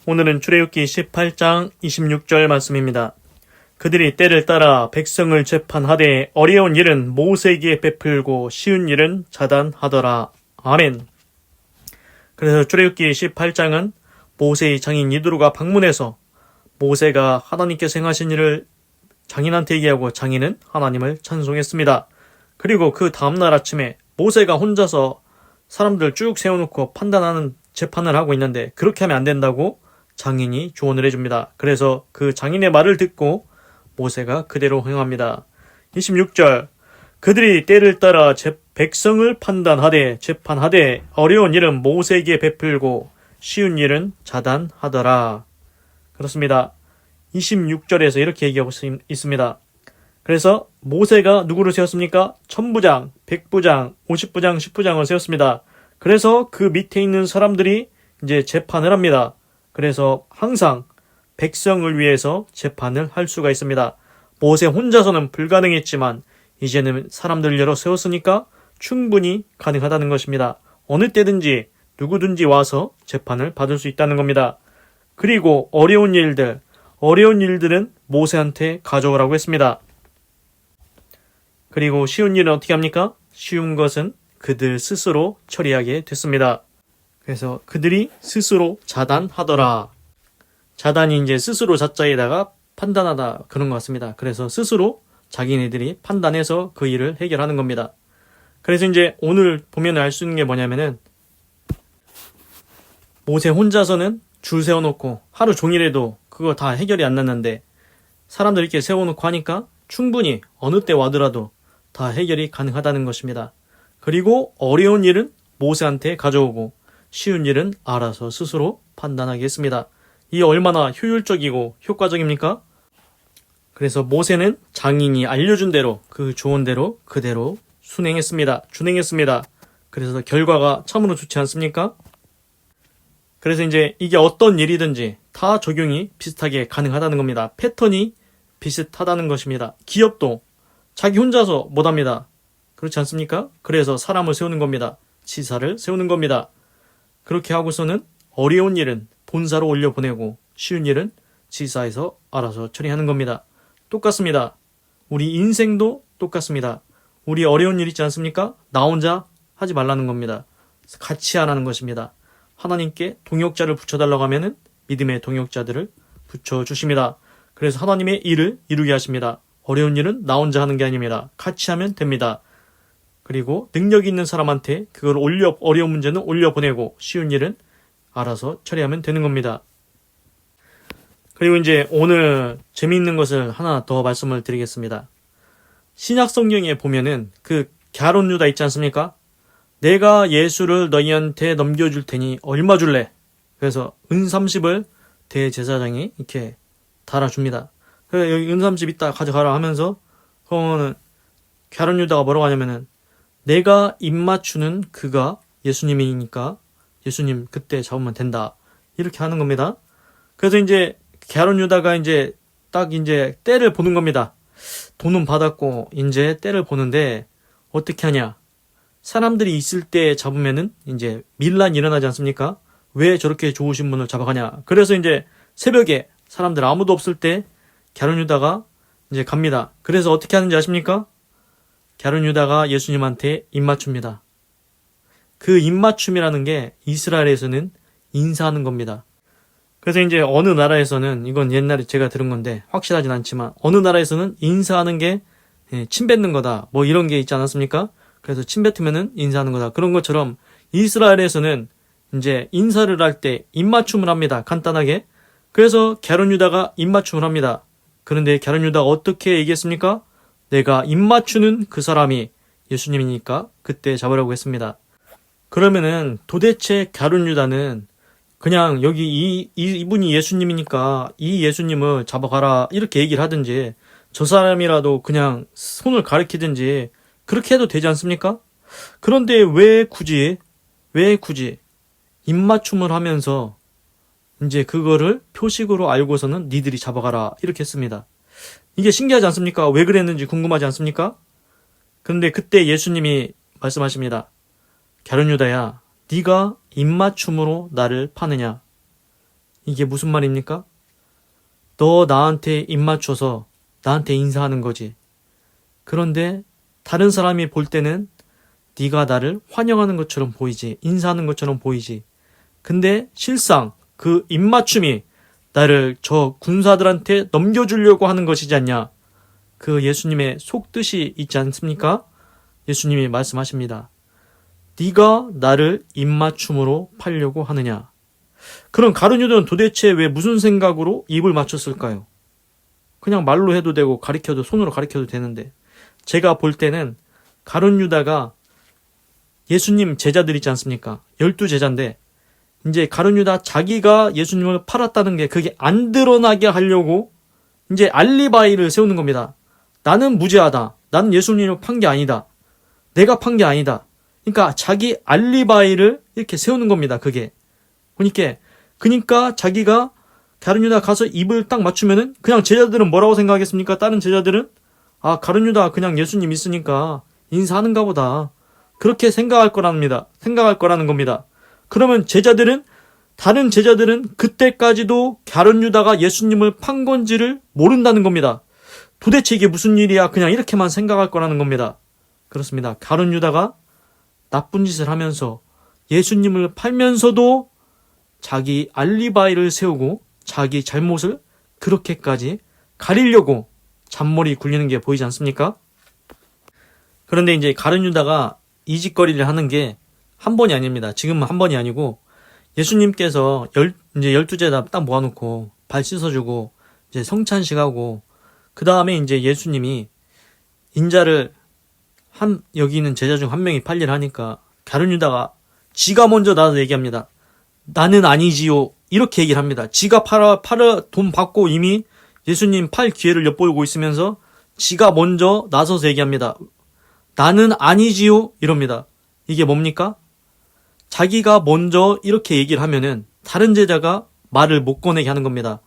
오늘은 출애굽기 18장 26절 말씀입니다. 그들이 때를 따라 백성을 재판하되 어려운 일은 모세에게 베풀고 쉬운 일은 자단하더라. 아멘. 그래서 출애굽기 18장은 모세의 장인 이드로가 방문해서 모세가 하나님께서 행하신 일을 장인한테 얘기하고 장인은 하나님을 찬송했습니다. 그리고 그 다음날 아침에 모세가 혼자서 사람들 쭉 세워놓고 판단하는 재판을 하고 있는데 그렇게 하면 안 된다고 장인이 조언을 해줍니다. 그래서 그 장인의 말을 듣고 모세가 그대로 행합니다. 26절 그들이 때를 따라 백성을 판단하되 재판하되 어려운 일은 모세에게 베풀고 쉬운 일은 자단하더라. 그렇습니다. 26절에서 이렇게 얘기하고 있습니다. 그래서 모세가 누구를 세웠습니까? 1000부장, 100부장, 50부장, 10부장을 세웠습니다. 그래서 그 밑에 있는 사람들이 이제 재판을 합니다. 그래서 항상 백성을 위해서 재판을 할 수가 있습니다. 모세 혼자서는 불가능했지만 이제는 사람들 여러 세웠으니까 충분히 가능하다는 것입니다. 어느 때든지 누구든지 와서 재판을 받을 수 있다는 겁니다. 그리고 어려운 일들은 모세한테 가져오라고 했습니다. 그리고 쉬운 일은 어떻게 합니까? 쉬운 것은 그들 스스로 처리하게 됐습니다. 그래서 그들이 스스로 자단하더라. 자단이 이제 스스로 자자에다가 판단하다 그런 것 같습니다. 그래서 스스로 자기네들이 판단해서 그 일을 해결하는 겁니다. 그래서 이제 오늘 보면 알 수 있는 게 뭐냐면은 모세 혼자서는 줄 세워놓고 하루 종일해도 그거 다 해결이 안 났는데 사람들 이렇게 세워놓고 하니까 충분히 어느 때 와더라도 다 해결이 가능하다는 것입니다. 그리고 어려운 일은 모세한테 가져오고 쉬운 일은 알아서 스스로 판단하게 했습니다. 이게 얼마나 효율적이고 효과적입니까? 그래서 모세는 장인이 알려준 대로 그 조언대로 그대로 준행했습니다. 그래서 결과가 참으로 좋지 않습니까? 그래서 이제 이게 어떤 일이든지 다 적용이 비슷하게 가능하다는 겁니다. 패턴이 비슷하다는 것입니다. 기업도 자기 혼자서 못합니다. 그렇지 않습니까? 그래서 사람을 세우는 겁니다. 지사를 세우는 겁니다. 그렇게 하고서는 어려운 일은 본사로 올려보내고 쉬운 일은 지사에서 알아서 처리하는 겁니다. 똑같습니다. 우리 인생도 똑같습니다. 우리 어려운 일 있지 않습니까? 나 혼자 하지 말라는 겁니다. 같이 하라는 것입니다. 하나님께 동역자를 붙여달라고 하면은 믿음의 동역자들을 붙여주십니다. 그래서 하나님의 일을 이루게 하십니다. 어려운 일은 나 혼자 하는 게 아닙니다. 같이 하면 됩니다. 그리고 능력이 있는 사람한테 그걸 어려운 문제는 올려보내고 쉬운 일은 알아서 처리하면 되는 겁니다. 그리고 이제 오늘 재미있는 것을 하나 더 말씀을 드리겠습니다. 신약 성경에 보면은 그 갸론 유다 있지 않습니까? 내가 예수를 너희한테 넘겨줄 테니 얼마 줄래? 그래서 은 30을 대제사장이 이렇게 달아줍니다. 그래서 여기 은 30 있다 가져가라 하면서 그러면은 갸론 유다가 뭐라고 하냐면은 내가 입맞추는 그가 예수님이니까 예수님 그때 잡으면 된다. 이렇게 하는 겁니다. 그래서 이제 갸론 유다가 이제 딱 이제 때를 보는 겁니다. 돈은 받았고 이제 때를 보는데 어떻게 하냐? 사람들이 있을 때 잡으면은 이제 밀란이 일어나지 않습니까? 왜 저렇게 좋으신 분을 잡아가냐? 그래서 이제 새벽에 사람들 아무도 없을 때 갸론 유다가 이제 갑니다. 그래서 어떻게 하는지 아십니까? 갸론 유다가 예수님한테 입맞춥니다. 그 입맞춤이라는 게 이스라엘에서는 인사하는 겁니다. 그래서 이제 어느 나라에서는 이건 옛날에 제가 들은 건데 확실하진 않지만 어느 나라에서는 인사하는 게 침 뱉는 거다. 뭐 이런 게 있지 않았습니까? 그래서 침 뱉으면은 인사하는 거다. 그런 것처럼 이스라엘에서는 이제 인사를 할 때 입맞춤을 합니다. 간단하게. 그래서 갸론 유다가 입맞춤을 합니다. 그런데 갸론 유다가 어떻게 얘기했습니까? 내가 입맞추는 그 사람이 예수님이니까 그때 잡으라고 했습니다. 그러면은 도대체 갸론 유다는 그냥 여기 이분이 예수님이니까 이 예수님을 잡아가라 이렇게 얘기를 하든지 저 사람이라도 그냥 손을 가리키든지 그렇게 해도 되지 않습니까? 그런데 왜 굳이 입맞춤을 하면서 이제 그거를 표식으로 알고서는 니들이 잡아가라 이렇게 했습니다. 이게 신기하지 않습니까? 왜 그랬는지 궁금하지 않습니까? 그런데 그때 예수님이 말씀하십니다. 갸론 유다야, 네가 입맞춤으로 나를 파느냐? 이게 무슨 말입니까? 너 나한테 입 맞춰서 나한테 인사하는 거지. 그런데 다른 사람이 볼 때는 네가 나를 환영하는 것처럼 보이지, 인사하는 것처럼 보이지. 근데 실상 그 입맞춤이 나를 저 군사들한테 넘겨주려고 하는 것이지 않냐. 그 예수님의 속뜻이 있지 않습니까? 예수님이 말씀하십니다. 네가 나를 입맞춤으로 팔려고 하느냐. 그럼 가룟 유다는 도대체 왜 무슨 생각으로 입을 맞췄을까요? 그냥 말로 해도 되고 가리켜도 손으로 가리켜도 되는데 제가 볼 때는 가룟 유다가 예수님 제자들 있지 않습니까? 12제자인데 이제 가룟 유다 자기가 예수님을 팔았다는 게 그게 안 드러나게 하려고 이제 알리바이를 세우는 겁니다. 나는 무죄하다. 나는 예수님을 판 게 아니다. 내가 판 게 아니다. 그러니까 자기 알리바이를 이렇게 세우는 겁니다. 그게. 그러니까 자기가 가룟 유다 가서 입을 딱 맞추면은 그냥 제자들은 뭐라고 생각하겠습니까? 다른 제자들은 가룟 유다 그냥 예수님 있으니까 인사하는가 보다. 그렇게 생각할 거라는 겁니다. 그러면 다른 제자들은 그때까지도 가룟 유다가 예수님을 판 건지를 모른다는 겁니다. 도대체 이게 무슨 일이야? 그냥 이렇게만 생각할 거라는 겁니다. 그렇습니다. 가룟 유다가 나쁜 짓을 하면서 예수님을 팔면서도 자기 알리바이를 세우고 자기 잘못을 그렇게까지 가리려고 잔머리 굴리는 게 보이지 않습니까? 그런데 이제 가룟 유다가 이 짓거리를 하는 게 한 번이 아닙니다. 지금은 한 번이 아니고 예수님께서 이제 12제자 딱 모아놓고 발 씻어주고 이제 성찬식하고 그 다음에 이제 예수님이 인자를 여기 있는 제자 중 한 명이 팔리를 하니까 가룟 유다가 지가 먼저 나서 얘기합니다. 나는 아니지요. 이렇게 얘기를 합니다. 지가 팔아 돈 받고 이미 예수님 팔 기회를 엿보고 있으면서 지가 먼저 나서서 얘기합니다. 나는 아니지요. 이럽니다. 이게 뭡니까? 자기가 먼저 이렇게 얘기를 하면은 다른 제자가 말을 못 꺼내게 하는 겁니다.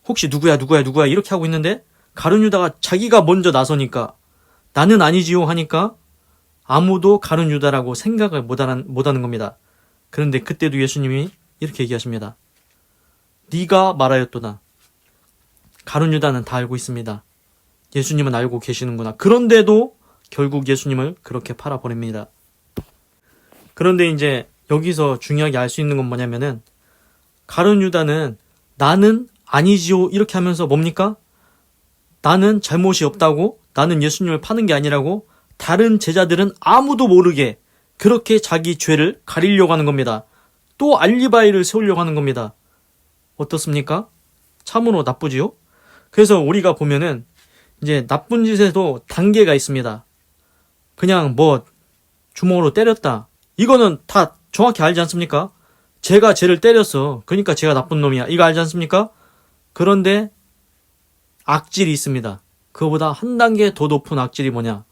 혹시 누구야 이렇게 하고 있는데 가룟 유다가 자기가 먼저 나서니까 나는 아니지요 하니까 아무도 가룟 유다라고 생각을 못하는 겁니다. 그런데 그때도 예수님이 이렇게 얘기하십니다. 네가 말하였도다. 가룟 유다는 다 알고 있습니다. 예수님은 알고 계시는구나. 그런데도 결국 예수님을 그렇게 팔아버립니다. 그런데 이제 여기서 중요하게 알 수 있는 건 뭐냐면은 가룟 유다는 나는 아니지요 이렇게 하면서 뭡니까? 나는 잘못이 없다고, 나는 예수님을 파는 게 아니라고 다른 제자들은 아무도 모르게 그렇게 자기 죄를 가리려고 하는 겁니다. 또 알리바이를 세우려고 하는 겁니다. 어떻습니까? 참으로 나쁘지요? 그래서 우리가 보면은 이제 나쁜 짓에도 단계가 있습니다. 그냥 주먹으로 때렸다. 이거는 다 정확히 알지 않습니까? 제가 쟤를 때렸어. 그러니까 제가 나쁜 놈이야. 이거 알지 않습니까? 그런데 악질이 있습니다. 그거보다 한 단계 더 높은 악질이 뭐냐?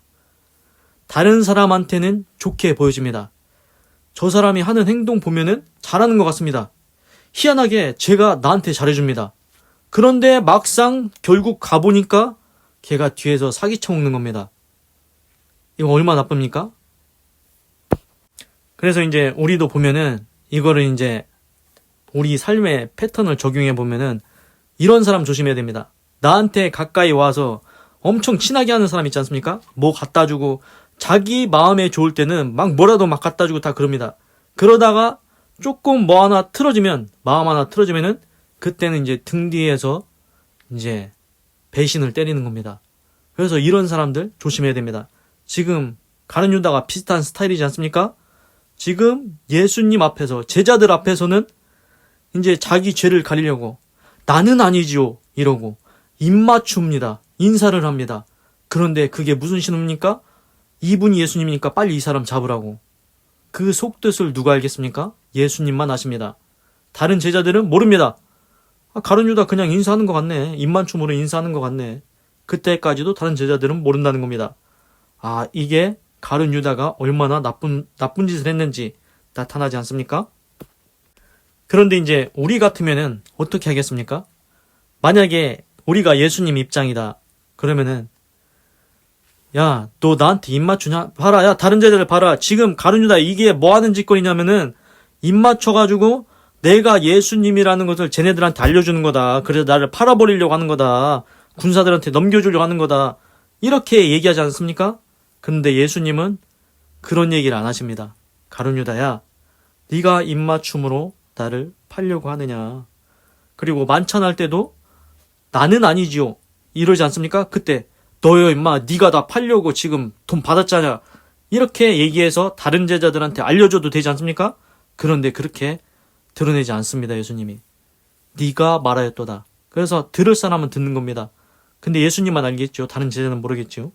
다른 사람한테는 좋게 보여집니다. 저 사람이 하는 행동 보면은 잘하는 것 같습니다. 희한하게 제가 나한테 잘해줍니다. 그런데 막상 결국 가보니까 걔가 뒤에서 사기쳐 먹는 겁니다. 이거 얼마나 나쁩니까? 그래서 이제 우리도 보면은 이거를 이제 우리 삶의 패턴을 적용해 보면은 이런 사람 조심해야 됩니다. 나한테 가까이 와서 엄청 친하게 하는 사람 있지 않습니까? 뭐 갖다 주고 자기 마음에 좋을 때는 막 뭐라도 막 갖다 주고 다 그럽니다. 그러다가 조금 마음 하나 틀어지면은 그때는 이제 등 뒤에서 이제 배신을 때리는 겁니다. 그래서 이런 사람들 조심해야 됩니다. 지금 가룟 유다가 비슷한 스타일이지 않습니까? 지금 예수님 앞에서, 제자들 앞에서는 이제 자기 죄를 가리려고 나는 아니지요 이러고 입맞춥니다. 인사를 합니다. 그런데 그게 무슨 신호입니까? 이분이 예수님이니까 빨리 이 사람 잡으라고. 그 속뜻을 누가 알겠습니까? 예수님만 아십니다. 다른 제자들은 모릅니다. 가룟 유다 그냥 인사하는 것 같네. 입맞춤으로 인사하는 것 같네. 그때까지도 다른 제자들은 모른다는 겁니다. 이게 가룟 유다가 얼마나 나쁜 짓을 했는지 나타나지 않습니까? 그런데 이제 우리 같으면은 어떻게 하겠습니까? 만약에 우리가 예수님 입장이다. 그러면은 야, 너 나한테 입 맞추냐? 봐라, 야, 다른 제자들 봐라. 지금 가룟 유다 이게 뭐 하는 짓거리냐면은 입 맞춰가지고 내가 예수님이라는 것을 쟤네들한테 알려주는 거다. 그래서 나를 팔아버리려고 하는 거다. 군사들한테 넘겨주려고 하는 거다. 이렇게 얘기하지 않습니까? 근데 예수님은 그런 얘기를 안 하십니다. 가룟 유다야, 네가 입맞춤으로 나를 팔려고 하느냐. 그리고 만찬할 때도 나는 아니지요. 이러지 않습니까? 그때 너요 임마, 네가 나 팔려고 지금 돈 받았잖아. 이렇게 얘기해서 다른 제자들한테 알려줘도 되지 않습니까? 그런데 그렇게 드러내지 않습니다. 예수님이. 네가 말하였도다. 그래서 들을 사람은 듣는 겁니다. 근데 예수님만 알겠죠. 다른 제자는 모르겠죠.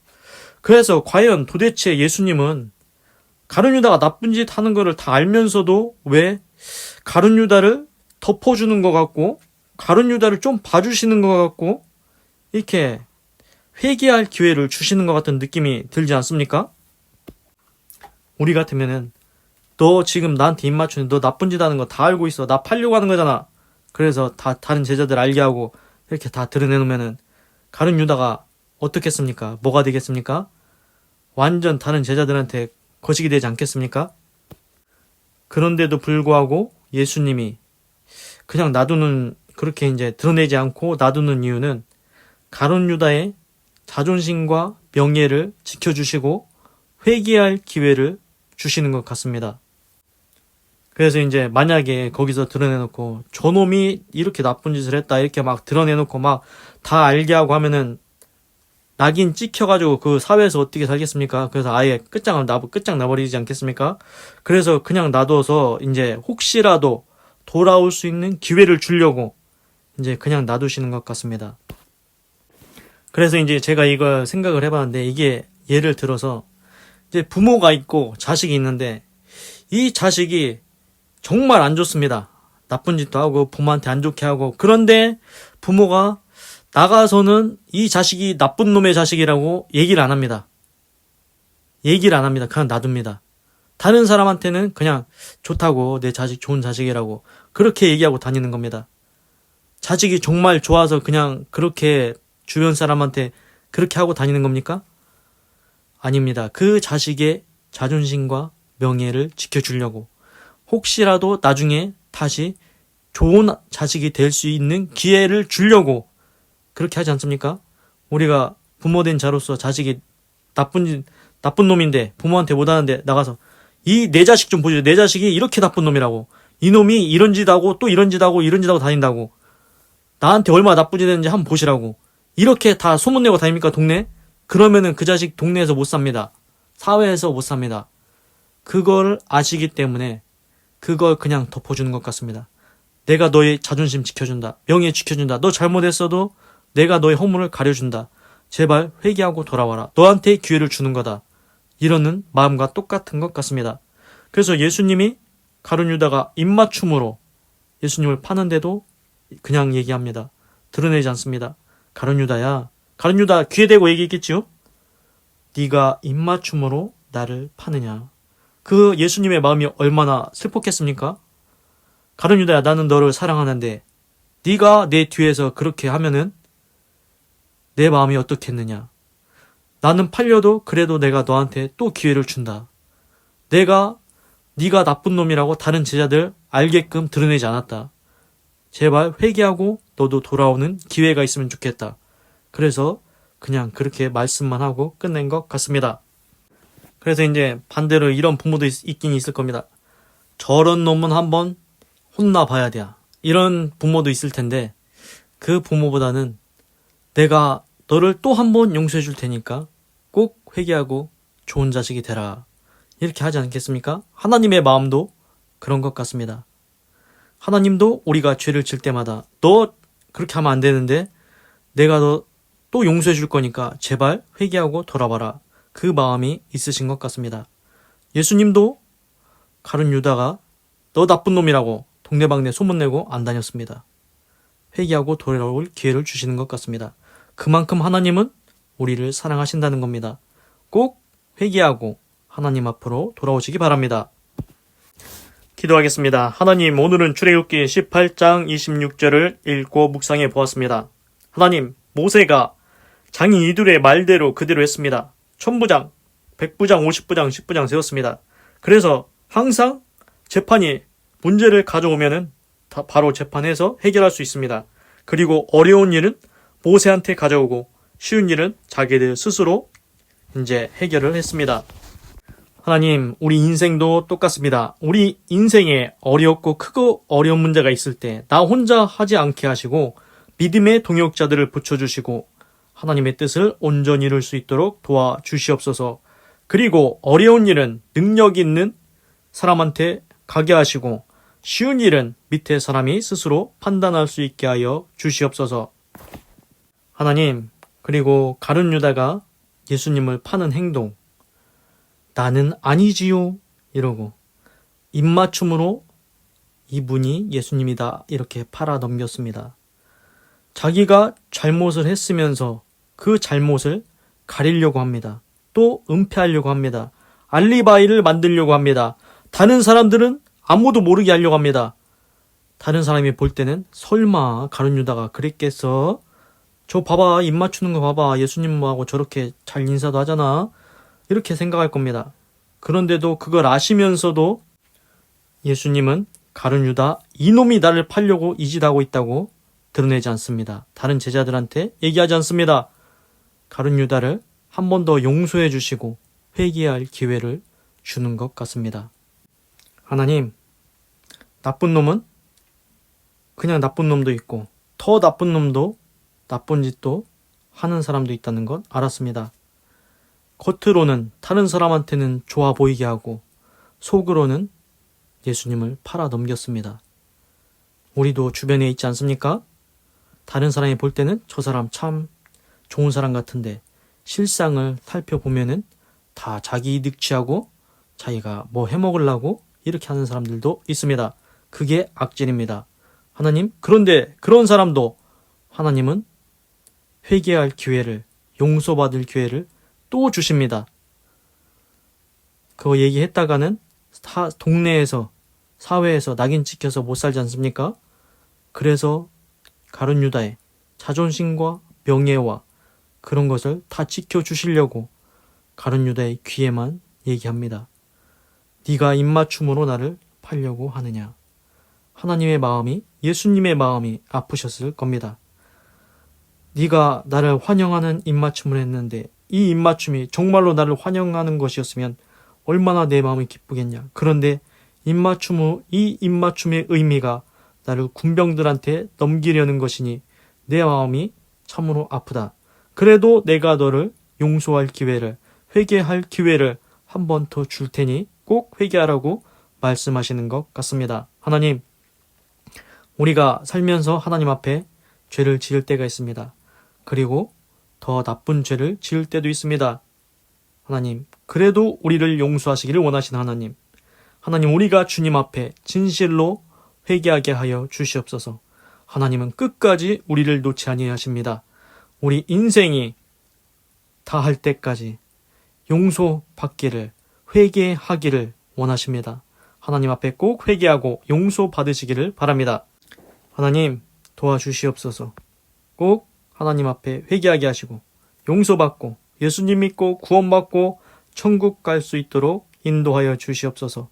그래서 과연 도대체 예수님은 가룟 유다가 나쁜 짓 하는 거를 다 알면서도 왜 가룟 유다를 덮어주는 것 같고 가룟 유다를 좀 봐주시는 것 같고 이렇게 회개할 기회를 주시는 것 같은 느낌이 들지 않습니까? 우리 같으면은 너 지금 나한테 입 맞추는 너 나쁜 짓 하는 거 다 알고 있어. 나 팔려고 하는 거잖아. 그래서 다 다른 제자들 알게 하고 이렇게 다 드러내놓으면은 가룟 유다가 어떻겠습니까? 뭐가 되겠습니까? 완전 다른 제자들한테 거식이 되지 않겠습니까? 그런데도 불구하고 예수님이 그냥 놔두는, 그렇게 이제 드러내지 않고 놔두는 이유는 가룟 유다의 자존심과 명예를 지켜주시고 회개할 기회를 주시는 것 같습니다. 그래서 이제 만약에 거기서 드러내놓고 저놈이 이렇게 나쁜 짓을 했다 이렇게 막 드러내놓고 막 다 알게 하고 하면은 낙인 찍혀가지고 그 사회에서 어떻게 살겠습니까? 그래서 아예 끝장나버리지 않겠습니까? 그래서 그냥 놔둬서 이제 혹시라도 돌아올 수 있는 기회를 주려고 이제 그냥 놔두시는 것 같습니다. 그래서 이제 제가 이걸 생각을 해봤는데, 이게 예를 들어서 이제 부모가 있고 자식이 있는데 이 자식이 정말 안 좋습니다. 나쁜 짓도 하고 부모한테 안 좋게 하고, 그런데 부모가 나가서는 이 자식이 나쁜 놈의 자식이라고 얘기를 안 합니다. 그냥 놔둡니다. 다른 사람한테는 그냥 좋다고, 내 자식 좋은 자식이라고 그렇게 얘기하고 다니는 겁니다. 자식이 정말 좋아서 그냥 그렇게 주변 사람한테 그렇게 하고 다니는 겁니까? 아닙니다. 그 자식의 자존심과 명예를 지켜주려고, 혹시라도 나중에 다시 좋은 자식이 될 수 있는 기회를 주려고 그렇게 하지 않습니까? 우리가 부모된 자로서 자식이 나쁜 놈인데 부모한테 못하는데 나가서 이 내 자식 좀 보죠. 내 자식이 이렇게 나쁜 놈이라고, 이놈이 이런 짓 하고 또 이런 짓 하고 이런 짓 하고 다닌다고, 나한테 얼마나 나쁜 짓 했는지 한번 보시라고, 이렇게 다 소문내고 다닙니까 동네? 그러면은 그 자식 동네에서 못 삽니다. 사회에서 못 삽니다. 그걸 아시기 때문에 그걸 그냥 덮어주는 것 같습니다. 내가 너의 자존심 지켜준다. 명예 지켜준다. 너 잘못했어도 내가 너의 허물을 가려준다. 제발 회개하고 돌아와라. 너한테 기회를 주는 거다. 이러는 마음과 똑같은 것 같습니다. 그래서 예수님이 가룟 유다가 입맞춤으로 예수님을 파는데도 그냥 얘기합니다. 드러내지 않습니다. 가룟 유다야, 가룟 유다 귀에 대고 얘기했겠지요? 네가 입맞춤으로 나를 파느냐. 그 예수님의 마음이 얼마나 슬펐겠습니까? 가룟 유다야, 나는 너를 사랑하는데 네가 내 뒤에서 그렇게 하면은 내 마음이 어떻겠느냐. 나는 팔려도 그래도 내가 너한테 또 기회를 준다. 네가 나쁜 놈이라고 다른 제자들 알게끔 드러내지 않았다. 제발 회개하고 너도 돌아오는 기회가 있으면 좋겠다. 그래서 그냥 그렇게 말씀만 하고 끝낸 것 같습니다. 그래서 이제 반대로 이런 부모도 있긴 있을 겁니다. 저런 놈은 한번 혼나봐야 돼. 이런 부모도 있을 텐데, 그 부모보다는 내가 너를 또 한 번 용서해 줄 테니까 꼭 회개하고 좋은 자식이 되라. 이렇게 하지 않겠습니까? 하나님의 마음도 그런 것 같습니다. 하나님도 우리가 죄를 질 때마다 너 그렇게 하면 안 되는데 내가 너 또 용서해 줄 거니까 제발 회개하고 돌아와라. 그 마음이 있으신 것 같습니다. 예수님도 가룟 유다가 너 나쁜 놈이라고 동네방네 소문내고 안 다녔습니다. 회개하고 돌아올 기회를 주시는 것 같습니다. 그만큼 하나님은 우리를 사랑하신다는 겁니다. 꼭 회개하고 하나님 앞으로 돌아오시기 바랍니다. 기도하겠습니다. 하나님, 오늘은 출애굽기 18장 26절을 읽고 묵상해 보았습니다. 하나님, 모세가 장인 이둘의 말대로 그대로 했습니다. 1000부장, 100부장, 50부장, 10부장 세웠습니다. 그래서 항상 재판이 문제를 가져오면은 바로 재판해서 해결할 수 있습니다. 그리고 어려운 일은 모세한테 가져오고 쉬운 일은 자기들 스스로 이제 해결을 했습니다. 하나님, 우리 인생도 똑같습니다. 우리 인생에 어렵고 크고 어려운 문제가 있을 때 나 혼자 하지 않게 하시고 믿음의 동역자들을 붙여주시고 하나님의 뜻을 온전히 이룰 수 있도록 도와주시옵소서. 그리고 어려운 일은 능력 있는 사람한테 가게 하시고 쉬운 일은 밑에 사람이 스스로 판단할 수 있게 하여 주시옵소서. 하나님, 그리고 가룟 유다가 예수님을 파는 행동, 나는 아니지요 이러고 입맞춤으로 이분이 예수님이다 이렇게 팔아 넘겼습니다. 자기가 잘못을 했으면서 그 잘못을 가리려고 합니다. 또 은폐하려고 합니다. 알리바이를 만들려고 합니다. 다른 사람들은 아무도 모르게 하려고 합니다. 다른 사람이 볼 때는 설마 가룟 유다가 그랬겠어? 저 봐봐, 입 맞추는 거 봐봐, 예수님하고 저렇게 잘 인사도 하잖아, 이렇게 생각할 겁니다. 그런데도 그걸 아시면서도 예수님은 가룟 유다, 이놈이 나를 팔려고 이 짓 하고 있다고 드러내지 않습니다. 다른 제자들한테 얘기하지 않습니다. 가룟 유다를 한 번 더 용서해 주시고 회개할 기회를 주는 것 같습니다. 하나님, 나쁜 놈은 그냥 나쁜 놈도 있고 더 나쁜 놈도 나쁜 짓도 하는 사람도 있다는 건 알았습니다. 겉으로는 다른 사람한테는 좋아 보이게 하고 속으로는 예수님을 팔아 넘겼습니다. 우리도 주변에 있지 않습니까? 다른 사람이 볼 때는 저 사람 참 좋은 사람 같은데 실상을 살펴보면은 다 자기 이득 취하고 자기가 뭐 해먹으려고 이렇게 하는 사람들도 있습니다. 그게 악질입니다. 하나님, 그런데 그런 사람도 하나님은 회개할 기회를, 용서받을 기회를 또 주십니다. 그거 얘기했다가는 동네에서, 사회에서 낙인 찍혀서 못 살지 않습니까? 그래서 가룟 유다의 자존심과 명예와 그런 것을 다 지켜주시려고 가룟 유다의 귀에만 얘기합니다. 네가 입맞춤으로 나를 팔려고 하느냐. 하나님의 마음이, 예수님의 마음이 아프셨을 겁니다. 네가 나를 환영하는 입맞춤을 했는데 이 입맞춤이 정말로 나를 환영하는 것이었으면 얼마나 내 마음이 기쁘겠냐. 그런데 이 입맞춤의 의미가 나를 군병들한테 넘기려는 것이니 내 마음이 참으로 아프다. 그래도 내가 너를 용서할 기회를, 회개할 기회를 한 번 더 줄 테니 꼭 회개하라고 말씀하시는 것 같습니다. 하나님, 우리가 살면서 하나님 앞에 죄를 지을 때가 있습니다. 그리고 더 나쁜 죄를 지을 때도 있습니다. 하나님, 그래도 우리를 용서하시기를 원하시는 하나님, 하나님, 우리가 주님 앞에 진실로 회개하게 하여 주시옵소서. 하나님은 끝까지 우리를 놓지 아니하십니다. 우리 인생이 다 할 때까지 용서받기를, 회개하기를 원하십니다. 하나님 앞에 꼭 회개하고 용서받으시기를 바랍니다. 하나님, 도와주시옵소서. 꼭 하나님 앞에 회개하게 하시고 용서받고 예수님 믿고 구원받고 천국 갈 수 있도록 인도하여 주시옵소서.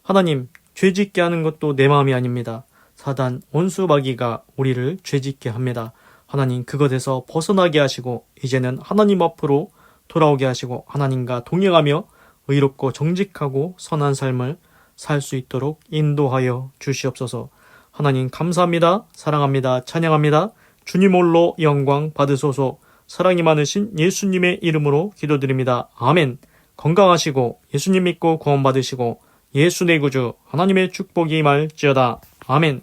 하나님, 죄짓게 하는 것도 내 마음이 아닙니다. 사단 원수 마귀가 우리를 죄짓게 합니다. 하나님, 그것에서 벗어나게 하시고 이제는 하나님 앞으로 돌아오게 하시고 하나님과 동행하며 의롭고 정직하고 선한 삶을 살 수 있도록 인도하여 주시옵소서. 하나님, 감사합니다. 사랑합니다. 찬양합니다. 주님 홀로 영광 받으소서. 사랑이 많으신 예수님의 이름으로 기도드립니다. 아멘. 건강하시고 예수님 믿고 구원 받으시고 예수 내 구주 하나님의 축복이 임할지어다. 아멘.